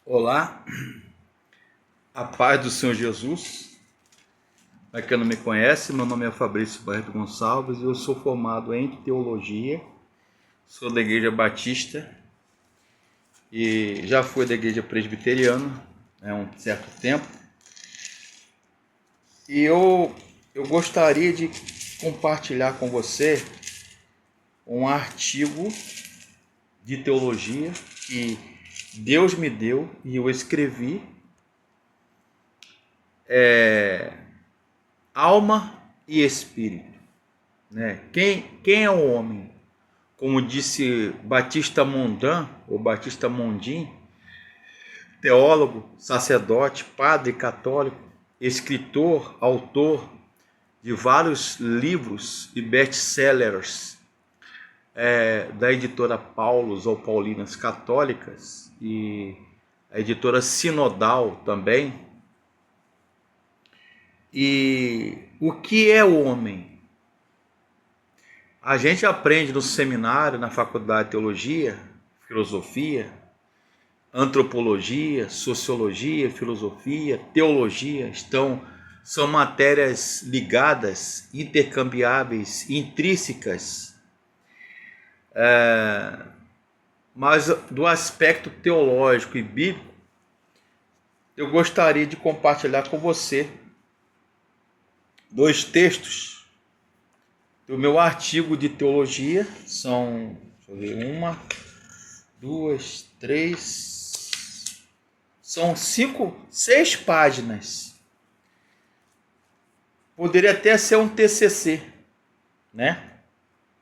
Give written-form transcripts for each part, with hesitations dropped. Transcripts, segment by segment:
Olá, a paz do Senhor Jesus. Para quem não me conhece, meu nome é Fabrício Barreto Gonçalves e eu sou formado em teologia, sou da Igreja Batista e já fui da Igreja Presbiteriana há um certo tempo. E eu gostaria de compartilhar com você um artigo de teologia que Deus me deu e eu escrevi. Alma e espírito, né? Quem é o homem? Como disse Batista Mondan, ou Batista Mondin, teólogo, sacerdote, padre católico, escritor, autor de vários livros e best-sellers da editora Paulus ou Paulinas Católicas e a editora Sinodal também. E o que é o homem? A gente aprende no seminário, na faculdade de teologia, filosofia, antropologia, sociologia, filosofia, teologia, são matérias ligadas, intercambiáveis, intrínsecas, mas do aspecto teológico e bíblico, eu gostaria de compartilhar com você dois textos do meu artigo de teologia. São, deixa eu ver, uma, duas, três, são 6 páginas. Poderia até ser um TCC, né?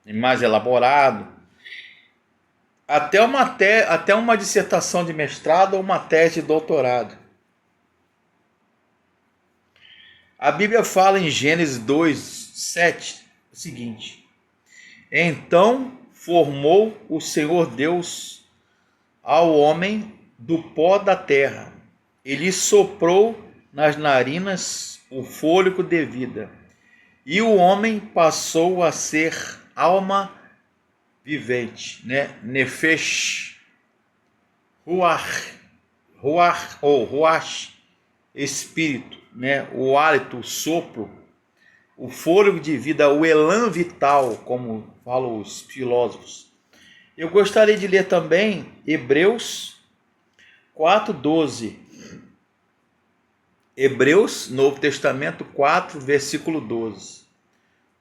Mais elaborado. Até uma dissertação de mestrado ou uma tese de doutorado. A Bíblia fala em Gênesis 2:7 o seguinte: então formou o Senhor Deus ao homem do pó da terra, ele soprou nas narinas o fôlego de vida, e o homem passou a ser alma vivente, né? Nefesh, ruach, espírito, né? O hálito, o sopro, o fôlego de vida, o elan vital, como falam os filósofos. Eu gostaria de ler também Hebreus 4:12. Hebreus, Novo Testamento 4, versículo 12.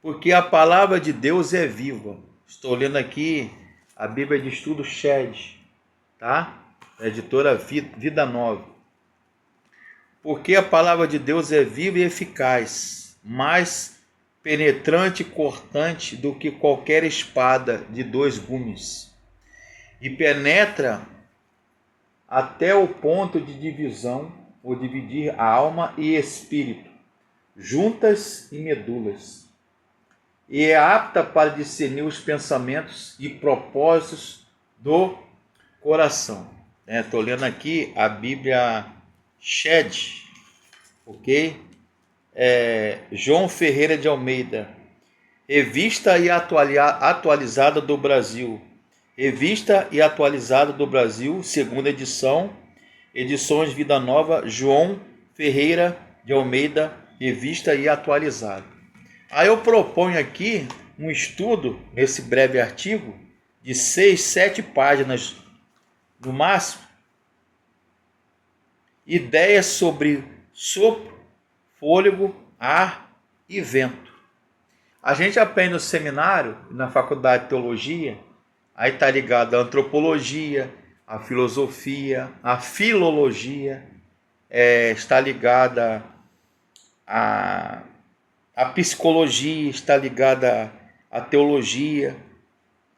Porque a palavra de Deus é viva. Estou lendo aqui a Bíblia de Estudo Shed, tá? Da editora Vida Nova. Porque a palavra de Deus é viva e eficaz, mais penetrante e cortante do que qualquer espada de 2 gumes, e penetra até o ponto de divisão, ou dividir a alma e espírito, juntas e medulas, e é apta para discernir os pensamentos e propósitos do coração. Estou lendo aqui a Bíblia Shed, ok? João Ferreira de Almeida, revista e atualizada do Brasil, revista e atualizada do Brasil, segunda edição, edições Vida Nova, João Ferreira de Almeida, revista e atualizada. Aí eu proponho aqui um estudo, nesse breve artigo, de 6, 7 páginas no máximo, ideias sobre sopro, fôlego, ar e vento. A gente aprende no seminário, na faculdade de teologia, aí está ligado à antropologia, à filosofia, à filologia, está ligada à psicologia, está ligada à teologia,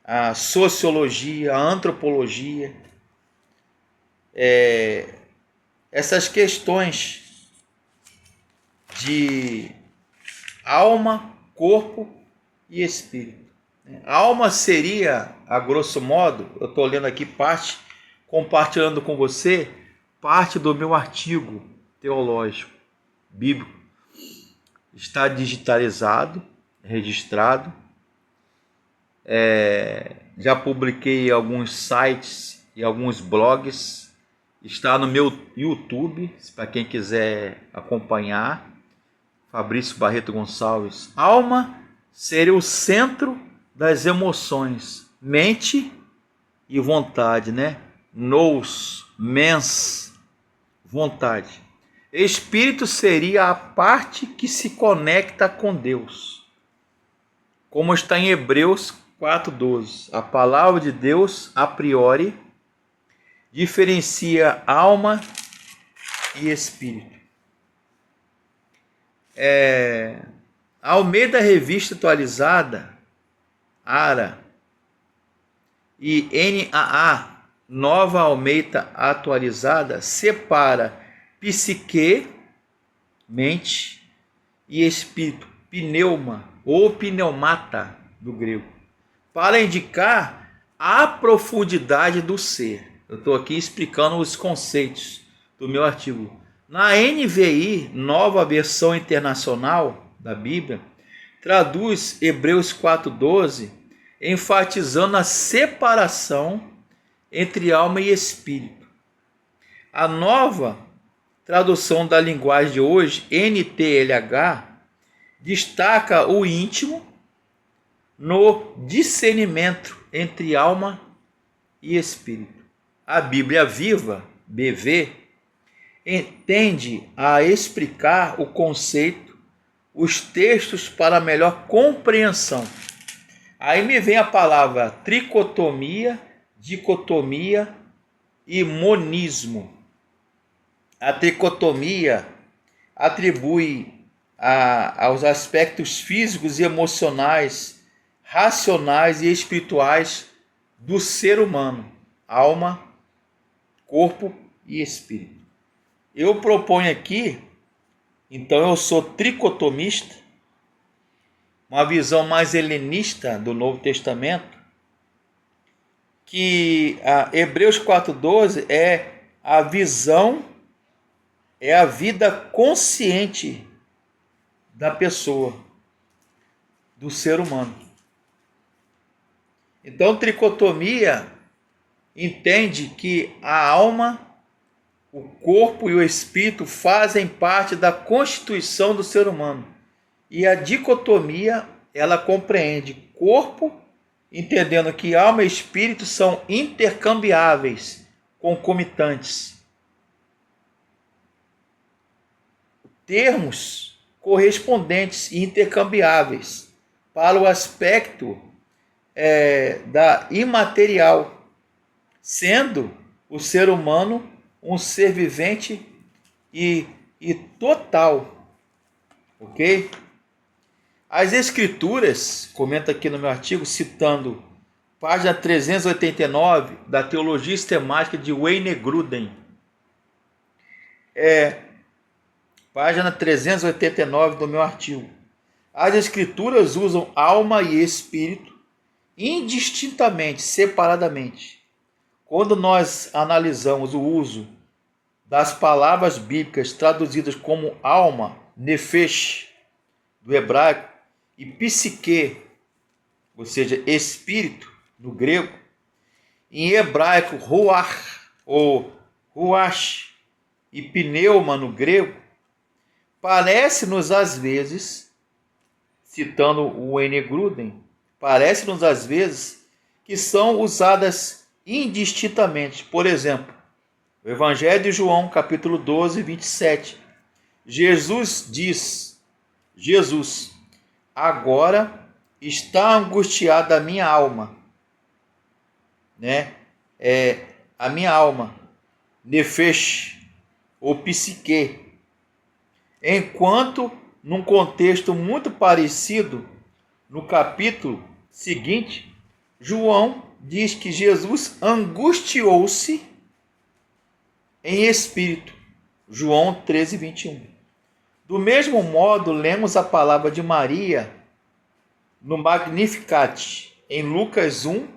à sociologia, à antropologia. Essas questões de alma, corpo e espírito. A alma seria, a grosso modo, eu estou lendo aqui parte, compartilhando com você parte do meu artigo teológico, bíblico. Está digitalizado, registrado. Já publiquei em alguns sites e alguns blogs Está no meu YouTube, para quem quiser acompanhar. Fabrício Barreto Gonçalves. Alma seria o centro das emoções, mente e vontade, né? Nous, mens, vontade. Espírito seria a parte que se conecta com Deus. Como está em Hebreus 4:12. A palavra de Deus, a priori, diferencia alma e espírito. Almeida Revista Atualizada, ARA, e NAA, Nova Almeida Atualizada, separa psique, mente, e espírito, pneuma ou pneumata do grego, para indicar a profundidade do ser. Eu estou aqui explicando os conceitos do meu artigo. Na NVI, Nova Versão Internacional da Bíblia, traduz Hebreus 4:12, enfatizando a separação entre alma e espírito. A nova tradução da linguagem de hoje, NTLH, destaca o íntimo no discernimento entre alma e espírito. A Bíblia Viva, BV, tende a explicar o conceito, os textos para melhor compreensão. Aí me vem a palavra tricotomia, dicotomia e monismo. A tricotomia atribui aos aspectos físicos e emocionais, racionais e espirituais do ser humano, alma, corpo e espírito. Eu proponho aqui, então eu sou tricotomista, uma visão mais helenista do Novo Testamento, que Hebreus 4:12 é a visão, é a vida consciente da pessoa, do ser humano. Então, tricotomia entende que a alma, o corpo e o espírito fazem parte da constituição do ser humano. E a dicotomia, ela compreende corpo, entendendo que alma e espírito são intercambiáveis, concomitantes. Termos correspondentes e intercambiáveis para o aspecto da imaterial, sendo o ser humano um ser vivente e total, ok? As escrituras, comenta aqui no meu artigo, citando página 389 da Teologia Sistemática de Wayne Grudem, página 389 do meu artigo. As escrituras usam alma e espírito indistintamente, separadamente. Quando nós analisamos o uso das palavras bíblicas traduzidas como alma, nefesh, do hebraico, e psique, ou seja, espírito, no grego, em hebraico, ruach, ou ruach, e pneuma, no grego, parece-nos às vezes, citando o Wayne Grudem, parece-nos às vezes que são usadas indistintamente. Por exemplo, o Evangelho de João, capítulo 12, 27. Jesus diz, agora está angustiada a minha alma, né? A minha alma, nefesh, ou psique. Enquanto, num contexto muito parecido, no capítulo seguinte, João diz que Jesus angustiou-se em espírito. João 13, 21. Do mesmo modo, lemos a palavra de Maria no Magnificat, em Lucas 1,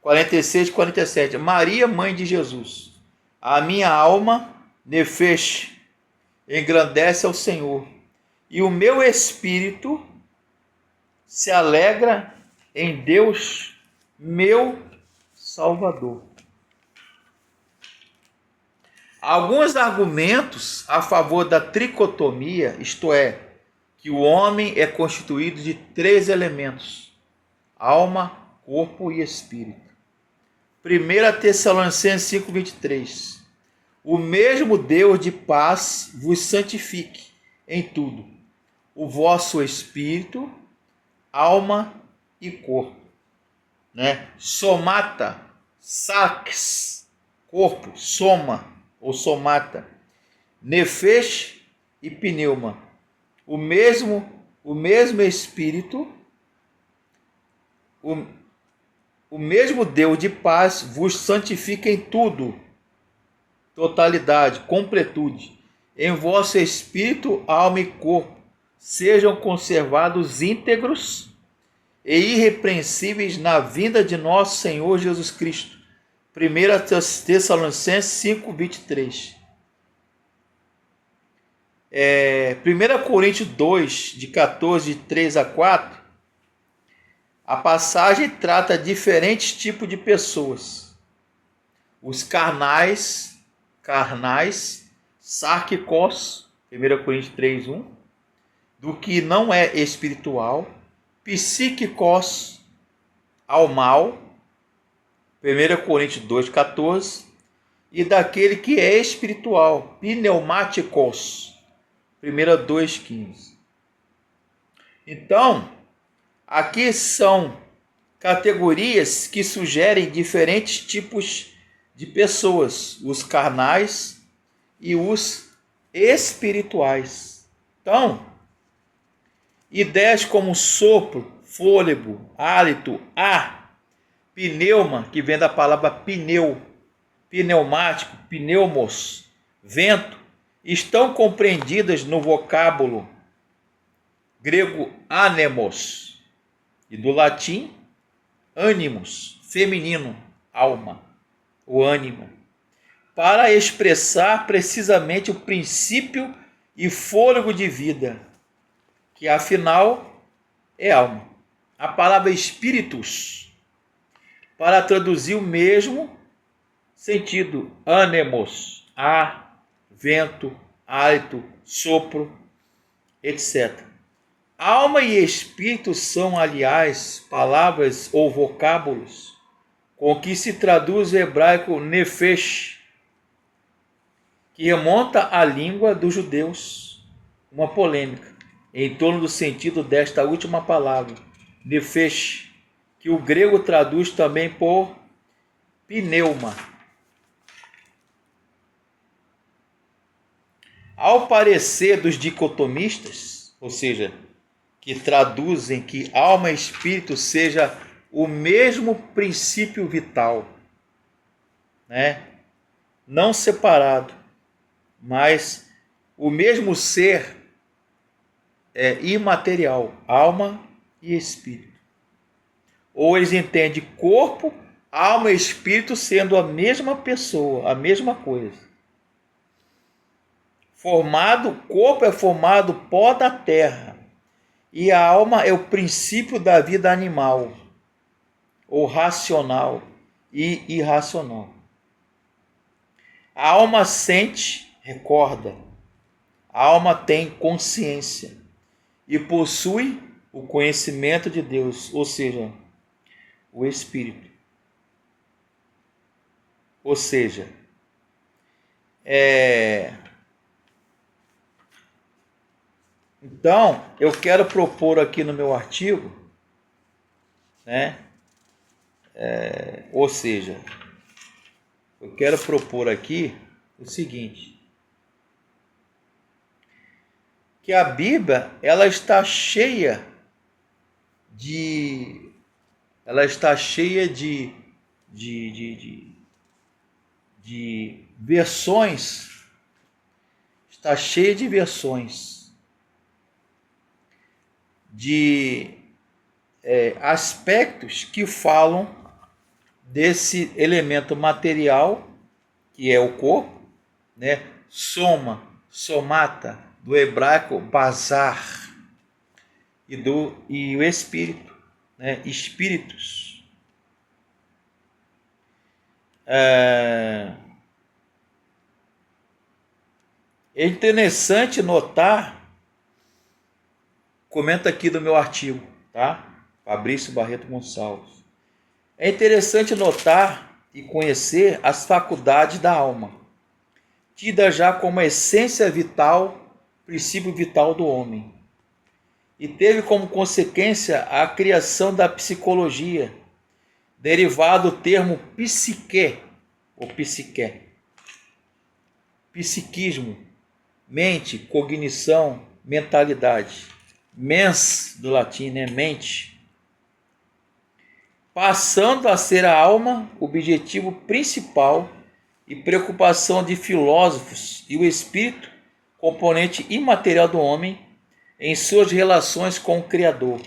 46 e 47. Maria, mãe de Jesus. A minha alma, nefesh, engrandece ao Senhor, e o meu espírito se alegra em Deus, meu Salvador. Alguns argumentos a favor da tricotomia, isto é, que o homem é constituído de 3 elementos: alma, corpo e espírito. 1 Tessalonicenses 5:23. O mesmo Deus de paz vos santifique em tudo, o vosso espírito, alma e corpo. Somata, sax, corpo, soma ou somata, nefesh e pneuma. O mesmo espírito, o mesmo Deus de paz vos santifica em tudo, totalidade, completude, em vosso espírito, alma e corpo, sejam conservados íntegros e irrepreensíveis na vinda de nosso Senhor Jesus Cristo. 1 Tessalonicenses 5:23. 1 Coríntios 2, de 14, de 3 a 4, a passagem trata diferentes tipos de pessoas. Os carnais, sárquicos, 1 Coríntios 3:1, do que não é espiritual, psíquicos, ao mal, 1 Coríntios 2:14, e daquele que é espiritual, pneumáticos, 1 2:15. Então, aqui são categorias que sugerem diferentes tipos de pessoas, os carnais e os espirituais. Então, ideias como sopro, fôlego, hálito, ar, pneuma, que vem da palavra pneu, pneumático, pneumos, vento, estão compreendidas no vocábulo grego anemos e do latim animus, feminino, alma, o ânimo, para expressar precisamente o princípio e fôlego de vida, que afinal é alma. A palavra espíritus, para traduzir o mesmo sentido, anemos, ar, vento, hálito, sopro, etc. Alma e espírito são, aliás, palavras ou vocábulos com que se traduz o hebraico nefesh, que remonta à língua dos judeus. Uma polêmica em torno do sentido desta última palavra, nefesh, que o grego traduz também por pneuma. Ao parecer dos dicotomistas, ou seja, que traduzem que alma e espírito seja o mesmo princípio vital, não separado, mas o mesmo ser imaterial, alma e espírito. Ou eles entendem corpo, alma e espírito sendo a mesma pessoa, a mesma coisa. O corpo é formado pó da terra e a alma é o princípio da vida animal, ou racional e irracional. A alma sente, recorda. A alma tem consciência e possui o conhecimento de Deus, ou seja, o Espírito. Ou seja, então, eu quero propor aqui no meu artigo, ou seja, eu quero propor aqui o seguinte, que a Bíblia, ela está cheia de versões, está cheia de versões de aspectos que falam desse elemento material, que é o corpo, somata, do hebraico bazar, e o espírito, espíritos. É interessante notar, comenta aqui do meu artigo, tá? Fabrício Barreto Gonçalves. É interessante notar e conhecer as faculdades da alma, tida já como a essência vital, princípio vital do homem. E teve como consequência a criação da psicologia, derivado do termo psique, ou psique. Psiquismo, mente, cognição, mentalidade. Mens, do latim, né? Mente. Passando a ser a alma, objetivo principal e preocupação de filósofos, e o espírito, componente imaterial do homem, em suas relações com o Criador.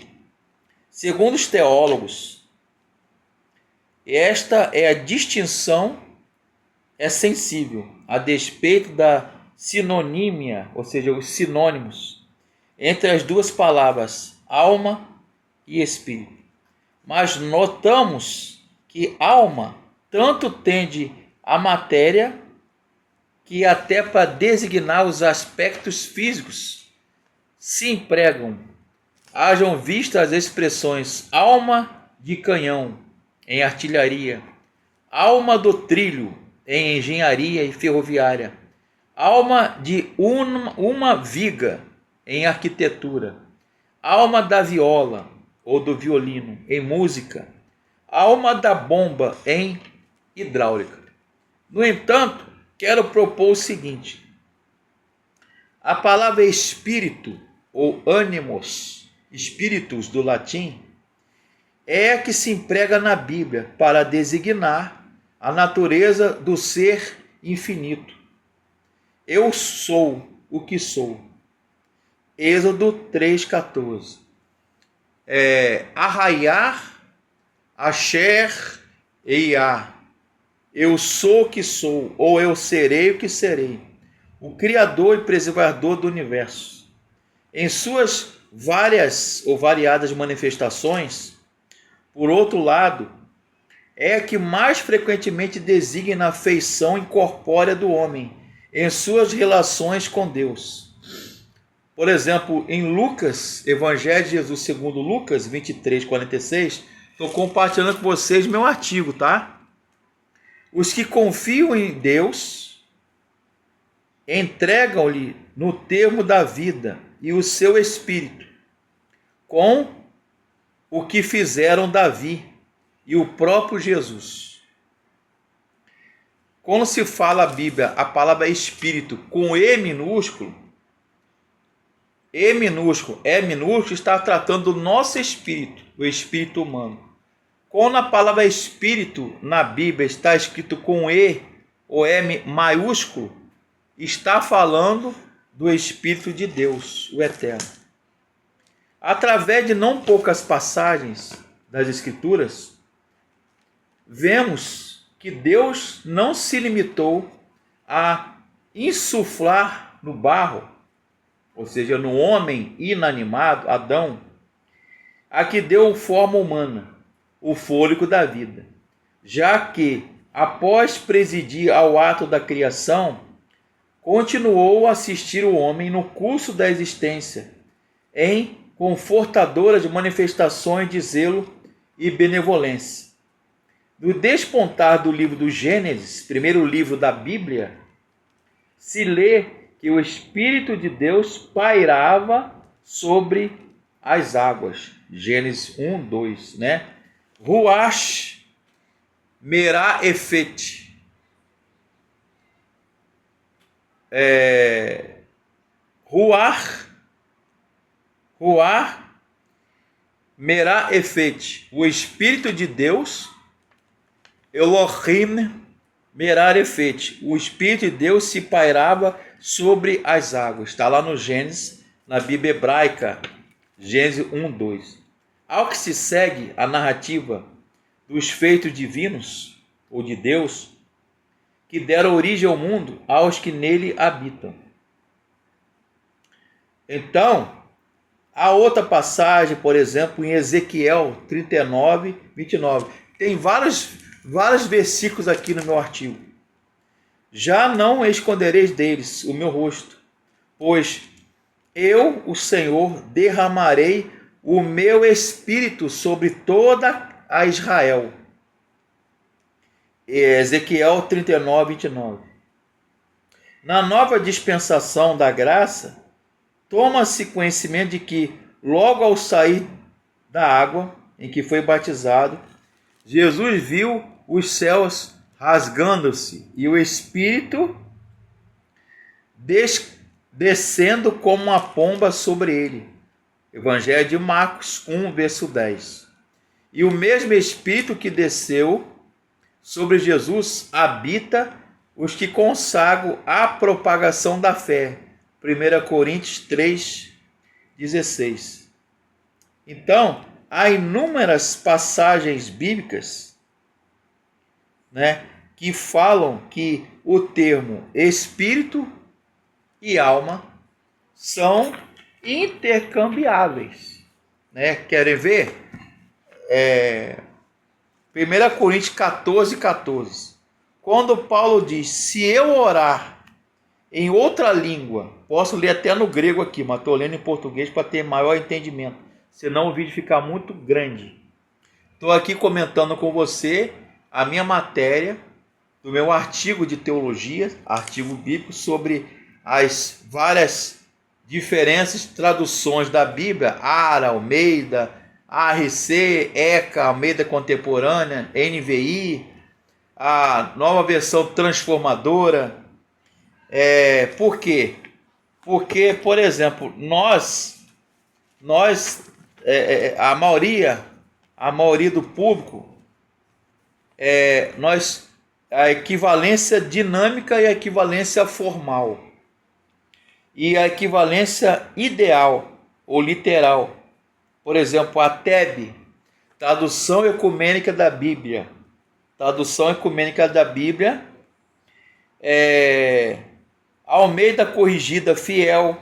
Segundo os teólogos, esta é a distinção sensível, a despeito da sinonímia, ou seja, os sinônimos, entre as duas palavras, alma e espírito. Mas notamos que alma tanto tende à matéria, que até para designar os aspectos físicos se empregam. Hajam visto as expressões alma de canhão em artilharia, alma do trilho em engenharia e ferroviária, alma de uma viga em arquitetura, alma da viola ou do violino em música, alma da bomba em hidráulica. No entanto, quero propor o seguinte: a palavra espírito ou animos, espíritus do latim, é a que se emprega na Bíblia para designar a natureza do ser infinito. Eu sou o que sou. Êxodo 3,14. Arraiar, Asher, Eiá. Eu sou o que sou, ou eu serei o que serei. O Criador e preservador do universo. Em suas várias ou variadas manifestações, por outro lado, é a que mais frequentemente designa a feição incorpórea do homem em suas relações com Deus. Por exemplo, em Lucas, Evangelho de Jesus segundo Lucas 23:46, estou compartilhando com vocês meu artigo, tá? Os que confiam em Deus entregam-lhe no termo da vida e o seu espírito, com o que fizeram Davi e o próprio Jesus. Quando se fala a Bíblia, a palavra espírito com E minúsculo, E minúsculo está tratando do nosso espírito, o espírito humano. Quando a palavra espírito na Bíblia está escrito com E ou M maiúsculo, está falando do Espírito de Deus, o Eterno. Através de não poucas passagens das Escrituras, vemos que Deus não se limitou a insuflar no barro, ou seja, no homem inanimado, Adão, a que deu forma humana, o fôlego da vida, já que, após presidir ao ato da criação, continuou a assistir o homem no curso da existência, em confortadoras manifestações de zelo e benevolência. No despontar do livro do Gênesis, primeiro livro da Bíblia, se lê que o Espírito de Deus pairava sobre as águas. Gênesis 1, 2, né? Ruach Merá Efet. Ruach Merá Efet. O Espírito de Deus, Elohim Merá Efet. O Espírito de Deus se pairava sobre as águas. Está lá no Gênesis, na Bíblia hebraica, Gênesis 1, 2. Ao que se segue a narrativa dos feitos divinos, ou de Deus, que deram origem ao mundo aos que nele habitam. Então, há outra passagem, por exemplo, em Ezequiel 39, 29. Tem vários versículos aqui no meu artigo. Já não escondereis deles o meu rosto, pois eu, o Senhor, derramarei o meu espírito sobre toda a Israel. Ezequiel 39, 29. Na nova dispensação da graça, toma-se conhecimento de que, logo ao sair da água em que foi batizado, Jesus viu os céus rasgando-se e o Espírito descendo como uma pomba sobre ele. Evangelho de Marcos 1, verso 10. E o mesmo Espírito que desceu sobre Jesus habita os que consagram a propagação da fé. 1 Coríntios 3, 16. Então, há inúmeras passagens bíblicas, que falam que o termo espírito e alma são intercambiáveis. Querem ver? 1 Coríntios 14, 14. Quando Paulo diz, se eu orar em outra língua, posso ler até no grego aqui, mas estou lendo em português para ter maior entendimento, senão o vídeo fica muito grande. Estou aqui comentando com você a minha matéria do meu artigo de teologia, artigo bíblico, sobre as várias diferentes traduções da Bíblia, ARA, Almeida, ARC, ECA, Almeida Contemporânea, NVI, a nova versão transformadora. Por quê? Porque, por exemplo, a maioria do público, a equivalência dinâmica e a equivalência formal e a equivalência ideal ou literal. Por exemplo, a TEB, Tradução Ecumênica da Bíblia. Tradução Ecumênica da Bíblia, Almeida Corrigida Fiel,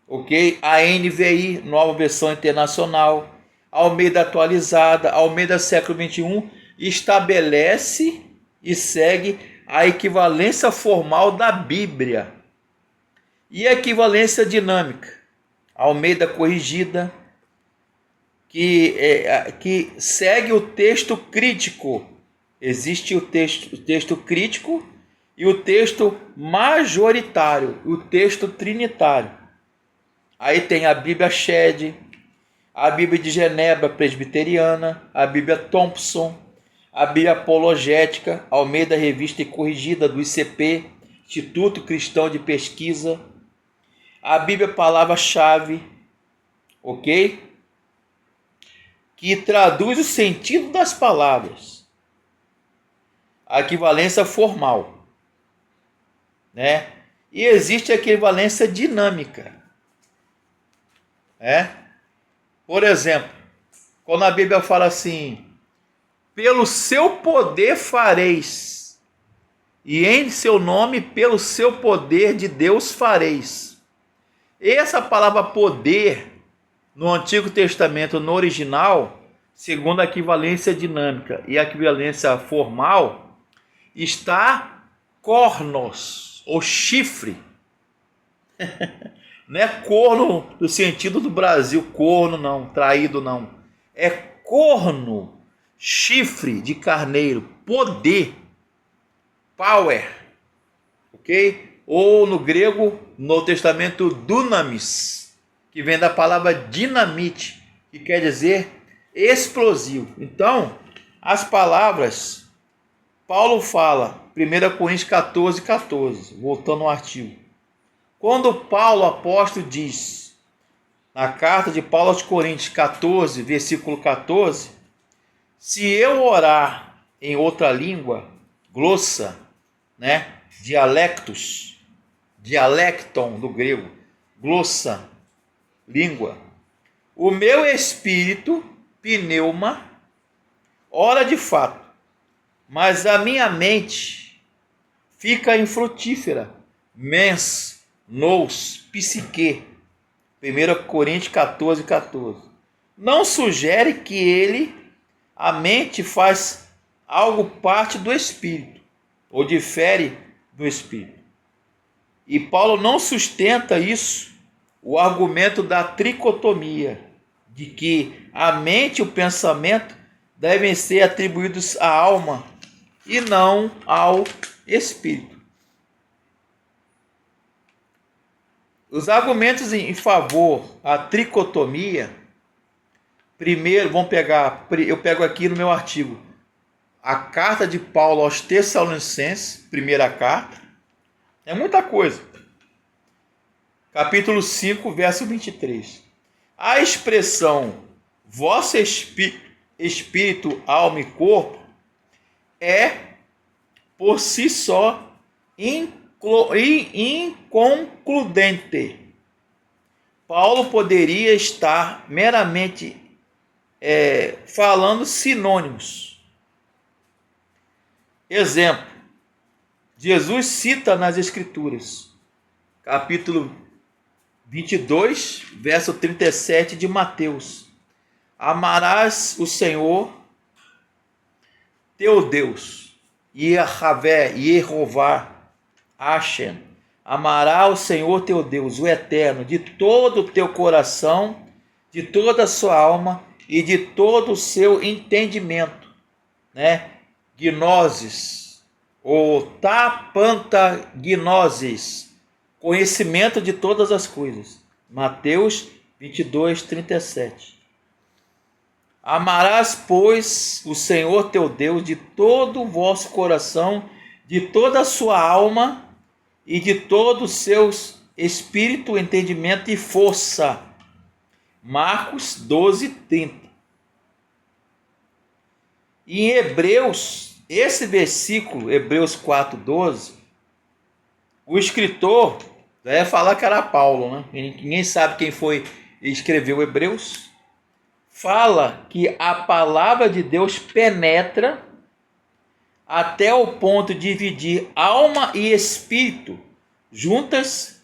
ok? A NVI, Nova Versão Internacional, Almeida Atualizada, Almeida Século XXI, estabelece e segue a equivalência formal da Bíblia. E a equivalência dinâmica, Almeida Corrigida, que segue o texto crítico. Existe o texto crítico e o texto majoritário, o texto trinitário. Aí tem a Bíblia Shed, a Bíblia de Genebra Presbiteriana, a Bíblia Thompson, a Bíblia Apologética, Almeida Revista e Corrigida do ICP, Instituto Cristão de Pesquisa, a Bíblia Palavra-Chave, ok? Que traduz o sentido das palavras. A equivalência formal, E existe a equivalência dinâmica, Por exemplo, quando a Bíblia fala assim, pelo seu poder fareis, e em seu nome, pelo seu poder de Deus fareis. Essa palavra poder, no Antigo Testamento, no original, segundo a equivalência dinâmica e a equivalência formal, está cornos, ou chifre. Não é corno no sentido do Brasil, corno não, traído não. É corno, chifre de carneiro, poder, power, ok? Ou no grego, no Testamento, dunamis, que vem da palavra dinamite, que quer dizer explosivo. Então, as palavras, Paulo fala, 1 Coríntios 14, 14, voltando ao artigo. Quando Paulo, apóstolo, diz, na carta de Paulo aos Coríntios 14, versículo 14, se eu orar em outra língua, glossa, dialecton do grego, glossa, língua, o meu espírito, pneuma, ora de fato, mas a minha mente fica infrutífera, mens, nous, psique, 1 Coríntios 14, 14. Não sugere que a mente faz algo parte do espírito, ou difere do espírito. E Paulo não sustenta isso, o argumento da tricotomia, de que a mente e o pensamento devem ser atribuídos à alma e não ao espírito. Os argumentos em favor da tricotomia, primeiro, eu pego aqui no meu artigo, a carta de Paulo aos Tessalonicenses, primeira carta, é muita coisa. Capítulo 5, verso 23. A expressão vosso espírito, alma e corpo é, por si só, inconcludente. Paulo poderia estar meramente falando sinônimos. Exemplo, Jesus cita nas Escrituras, capítulo 22, verso 37 de Mateus: amarás o Senhor teu Deus, Yehová, Hashem. Amará o Senhor teu Deus, o Eterno, de todo o teu coração, de toda a sua alma e de todo o seu entendimento, né? Gnosis, ou tapantagnosis, conhecimento de todas as coisas. Mateus 22, 37. Amarás, pois, o Senhor teu Deus de todo o vosso coração, de toda a sua alma e de todo o seu espírito, entendimento e força. Marcos 12, 30. E em Hebreus, esse versículo, Hebreus 4, 12, o escritor vai falar que era Paulo, né? Ninguém sabe quem foi que escreveu Hebreus. Fala que a palavra de Deus penetra até o ponto de dividir alma e espírito, juntas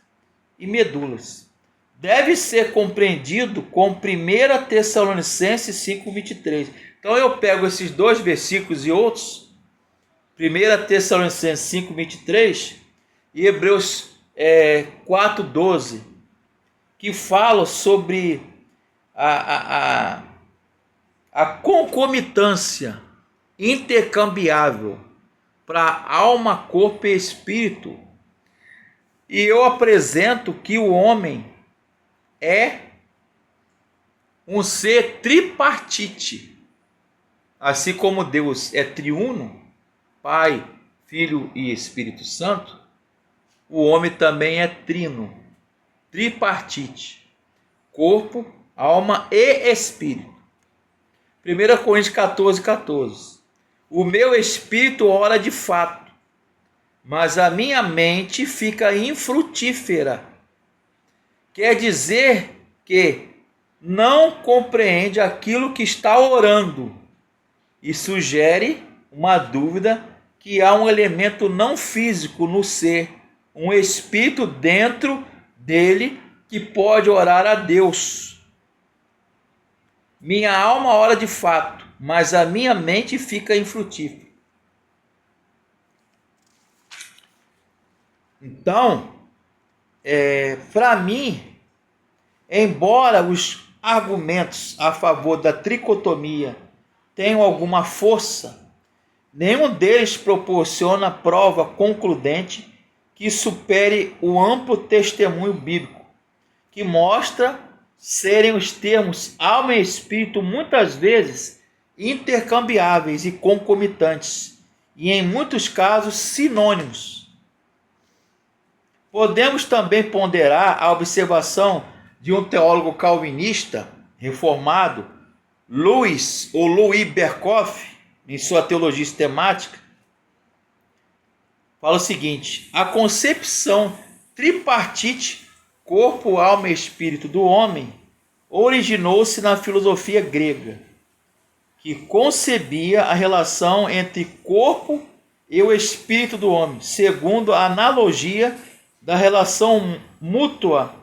e medulas. Deve ser compreendido com 1 Tessalonicenses 5:23. Então eu pego esses dois versículos e outros, 1 Tessalonicenses 5:23 e Hebreus 4:12, que falam sobre a concomitância intercambiável para alma, corpo e espírito. E eu apresento que o homem é um ser tripartite. Assim como Deus é triuno, Pai, Filho e Espírito Santo, o homem também é trino, tripartite, corpo, alma e espírito. 1 Coríntios 14, 14. O meu espírito ora de fato, mas a minha mente fica infrutífera. Quer dizer que não compreende aquilo que está orando e sugere uma dúvida que há um elemento não físico no ser, um espírito dentro dele que pode orar a Deus. Minha alma ora de fato, mas a minha mente fica infrutífera. Então, para mim, embora os argumentos a favor da tricotomia tenham alguma força, nenhum deles proporciona prova concludente que supere o amplo testemunho bíblico, que mostra serem os termos alma e espírito muitas vezes intercambiáveis e concomitantes, e em muitos casos sinônimos. Podemos também ponderar a observação de um teólogo calvinista reformado, Louis Berkhoff, em sua teologia sistemática, fala o seguinte: a concepção tripartite, corpo, alma e espírito do homem, originou-se na filosofia grega, que concebia a relação entre corpo e o espírito do homem, segundo a analogia da relação mútua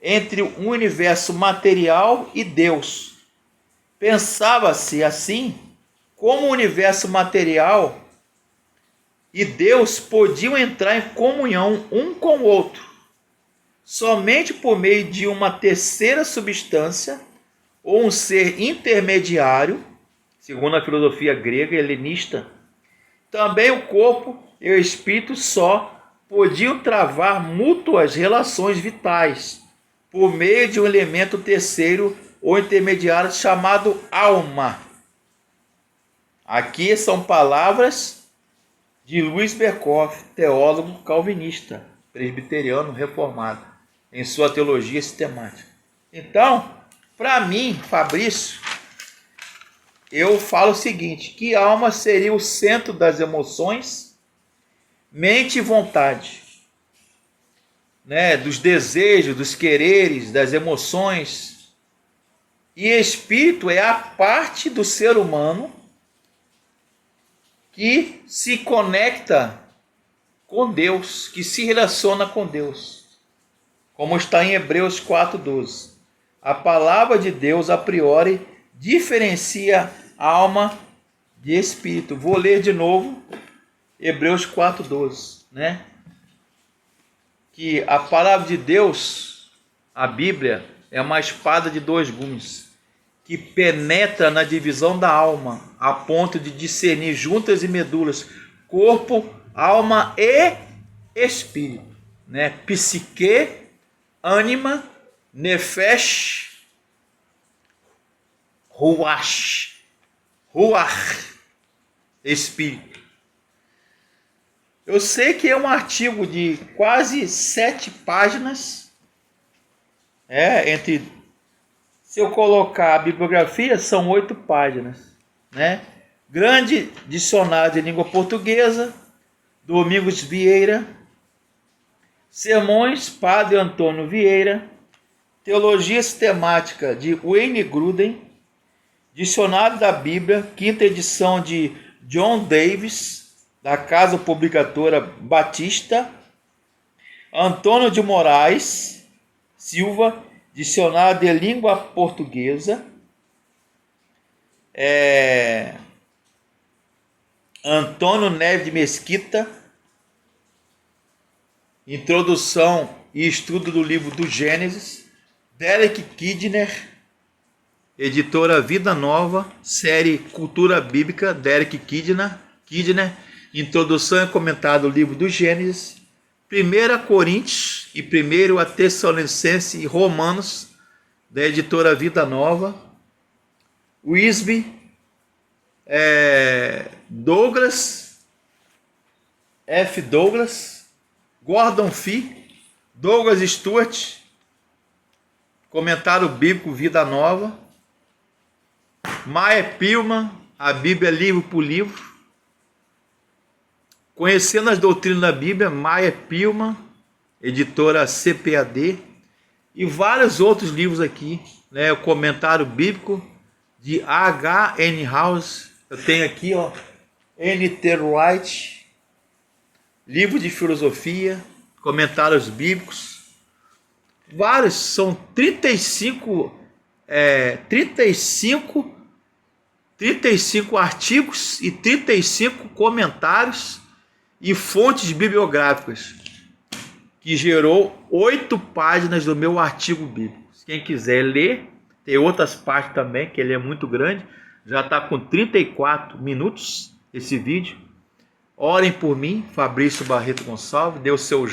entre o universo material e Deus. Pensava-se assim, como o universo material e Deus podiam entrar em comunhão um com o outro, somente por meio de uma terceira substância ou um ser intermediário, segundo a filosofia grega e helenista. Também o corpo e o espírito só podiam travar mútuas relações vitais por meio de um elemento terceiro ou intermediário chamado alma. Aqui são palavras de Luiz Berkoff, teólogo calvinista, presbiteriano reformado, em sua teologia sistemática. Então, para mim, Fabrício, eu falo o seguinte, que a alma seria o centro das emoções, mente e vontade, né, dos desejos, dos quereres, das emoções. E espírito é a parte do ser humano que se conecta com Deus, que se relaciona com Deus, como está em Hebreus 4:12. A palavra de Deus, a priori, diferencia alma de espírito. Vou ler de novo Hebreus 4:12, né? Que a palavra de Deus, a Bíblia, é uma espada de dois gumes, que penetra na divisão da alma, a ponto de discernir juntas e medulas, corpo, alma e espírito, né? Psique, ânima, nefesh, ruach, espírito. Eu sei que é um artigo de quase 7 páginas, se eu colocar a bibliografia, são 8 páginas, né? Grande dicionário de língua portuguesa, Domingos Vieira, Sermões, Padre Antônio Vieira, Teologia Sistemática de Wayne Grudem, Dicionário da Bíblia, 5ª edição de John Davis, da Casa Publicadora Batista, Antônio de Moraes Silva, Dicionário de Língua Portuguesa, Antônio Neves de Mesquita, Introdução e Estudo do Livro do Gênesis, Derek Kidner, editora Vida Nova, série Cultura Bíblica, Derek Kidner, Introdução e Comentário do Livro do Gênesis, 1 Coríntios e 1 Tessalonicenses e Romanos, da editora Vida Nova, Wisby, Douglas, F. Douglas, Gordon Fee, Douglas Stewart, Comentário Bíblico Vida Nova, Maia Pilman, a Bíblia livro por livro, Conhecendo as Doutrinas da Bíblia, Maia Pilman, editora CPAD, e vários outros livros aqui, né? O Comentário Bíblico de H.N. House, eu tenho aqui, N.T. Wright, livro de filosofia, comentários bíblicos, vários, são 35 artigos e 35 comentários e fontes bibliográficas, que gerou 8 páginas do meu artigo bíblico. Quem quiser ler, tem outras partes também, que ele é muito grande, já está com 34 minutos esse vídeo. Orem por mim, Fabrício Barreto Gonçalves, dê o seu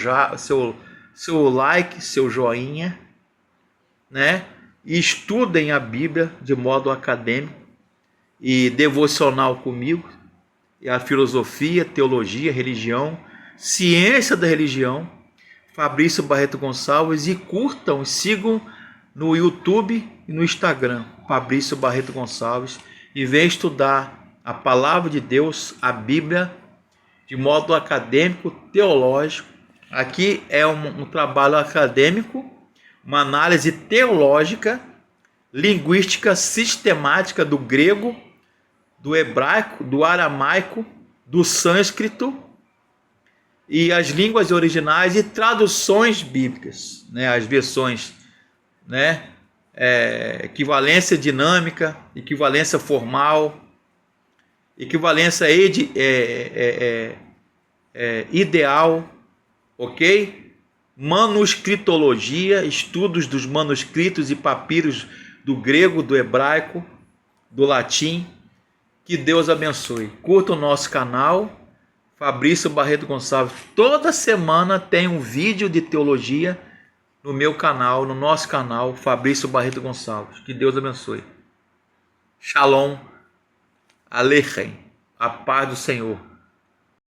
like, seu joinha, né? E estudem a Bíblia de modo acadêmico e devocional comigo, e a filosofia, teologia, religião, ciência da religião, Fabrício Barreto Gonçalves, e curtam e sigam no YouTube e no Instagram, Fabrício Barreto Gonçalves, e venham estudar a palavra de Deus, a Bíblia, de modo acadêmico, teológico. Aqui é um trabalho acadêmico, uma análise teológica, linguística, sistemática do grego, do hebraico, do aramaico, do sânscrito e as línguas originais e traduções bíblicas, né? As versões, né? Equivalência dinâmica, equivalência formal, equivalência ideal, ok? Manuscritologia, estudos dos manuscritos e papiros do grego, do hebraico, do latim. Que Deus abençoe. Curta o nosso canal, Fabrício Barreto Gonçalves. Toda semana tem um vídeo de teologia no meu canal, no nosso canal, Fabrício Barreto Gonçalves. Que Deus abençoe. Shalom Aleichem. A paz do Senhor.